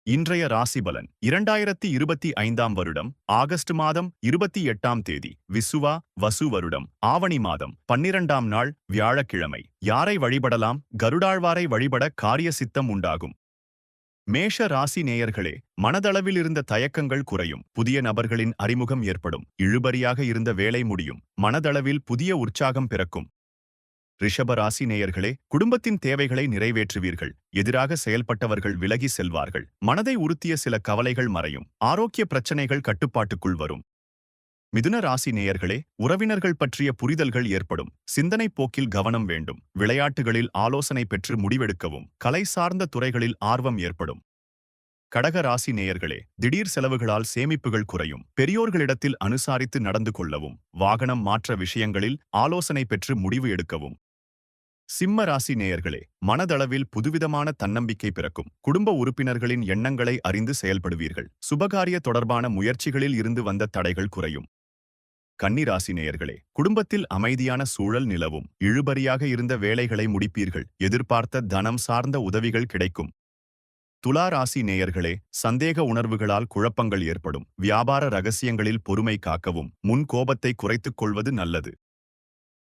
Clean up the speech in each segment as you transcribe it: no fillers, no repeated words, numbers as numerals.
இன்றைய ராசிபலன் 2025ஆம் வருடம் ஆகஸ்ட் மாதம் 28ஆம் தேதி விசுவா வசு வருடம் ஆவணி மாதம் 12ஆம் நாள் வியாழக்கிழமை. யாரை வழிபடலாம்? கருடாழ்வாரை வழிபட காரிய சித்தம் உண்டாகும். மேஷ ராசி நேயர்களே, மனதளவில் இருந்த தயக்கங்கள் குறையும். புதிய நபர்களின் அறிமுகம் ஏற்படும். இழுபறியாக இருந்த வேலை முடியும். மனதளவில் புதிய உற்சாகம் பிறக்கும். ரிஷப ராசி நேயர்களே, குடும்பத்தின் தேவைகளை நிறைவேற்றுவீர்கள். எதிராக செயல்பட்டவர்கள் விலகி செல்வார்கள். மனதை உறுத்திய சில கவலைகள் மறையும். ஆரோக்கிய பிரச்சனைகள் கட்டுப்பாட்டுக்குள் வரும். மிதுன ராசி நேயர்களே, உறவினர்கள் பற்றிய புரிதல்கள் ஏற்படும். சிந்தனை போக்கில் கவனம் வேண்டும். விளையாட்டுகளில் ஆலோசனை பெற்று முடிவெடுக்கவும். கலை சார்ந்த துறைகளில் ஆர்வம் ஏற்படும். கடக ராசி நேயர்களே, திடீர் செலவுகளால் சேமிப்புகள் குறையும். பெரியோர்களிடத்தில் அனுசாரித்து நடந்து கொள்ளவும். வாகனம் மாற்ற விஷயங்களில் ஆலோசனை பெற்று முடிவு எடுக்கவும். சிம்ம ராசி நேயர்களே, மனதளவில் புதுவிதமான தன்னம்பிக்கை பிறக்கும். குடும்ப உறுப்பினர்களின் எண்ணங்களை அறிந்து செயல்படுவீர்கள். சுபகாரிய தொடர்பான முயற்சிகளில் இருந்து வந்த தடைகள் குறையும். கன்னி ராசி நேயர்களே, குடும்பத்தில் அமைதியான சூழல் நிலவும். இழுபறியாக இருந்த வேலைகளை முடிப்பீர்கள். எதிர்பார்த்த தனம் சார்ந்த உதவிகள் கிடைக்கும். துலா ராசி நேயர்களே, சந்தேக உணர்வுகளால் குழப்பங்கள் ஏற்படும். வியாபார ரகசியங்களில் பொறுமை காக்கவும். முன் கோபத்தை குறைத்துக் கொள்வது நல்லது.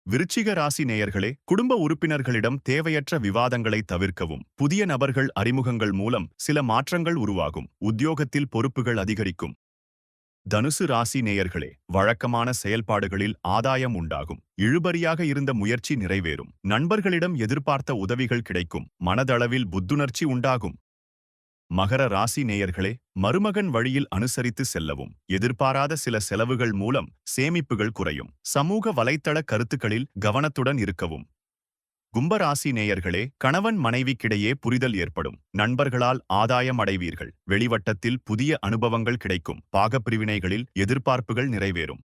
விருச்சிக ராசி நேயர்களே, குடும்ப உறுப்பினர்களிடம் தேவையற்ற விவாதங்களை தவிர்க்கவும். புதிய நபர்கள் அறிமுகங்கள் மூலம் சில மாற்றங்கள் உருவாகும். உத்தியோகத்தில் பொறுப்புகள் அதிகரிக்கும். தனுசு ராசி நேயர்களே, வழக்கமான செயல்பாடுகளில் ஆதாயம் உண்டாகும். இழுபறியாக இருந்த முயற்சி நிறைவேறும். நண்பர்களிடம் எதிர்பார்த்த உதவிகள் கிடைக்கும். மனதளவில் புத்துணர்ச்சி உண்டாகும். மகர ராசி நேயர்களே, மருமகன் வழியில் அனுசரித்து செல்லவும். எதிர்பாராத சில செலவுகள் மூலம் சேமிப்புகள் குறையும். சமூக வலைத்தள கருத்துக்களில் கவனத்துடன் இருக்கவும். கும்பராசி நேயர்களே, கணவன் மனைவிக்கிடையே புரிதல் ஏற்படும். நண்பர்களால் ஆதாயம் அடைவீர்கள். வெளிவட்டத்தில் புதிய அனுபவங்கள் கிடைக்கும். பாகப்பிரிவினைகளில் எதிர்பார்ப்புகள் நிறைவேறும்.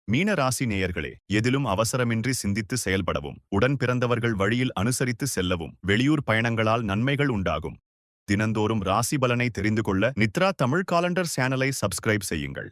மீன ராசி நேயர்களே, எதிலும் அவசரமின்றி சிந்தித்து செயல்படவும். உடன் பிறந்தவர்கள் வழியில் அனுசரித்து செல்லவும். வெளியூர் பயணங்களால் நன்மைகள் உண்டாகும். தினந்தோறும் ராசி பலனை தெரிந்து கொள்ள நித்ரா தமிழ் காலண்டர் சேனலை சப்ஸ்கிரைப் செய்யுங்கள்.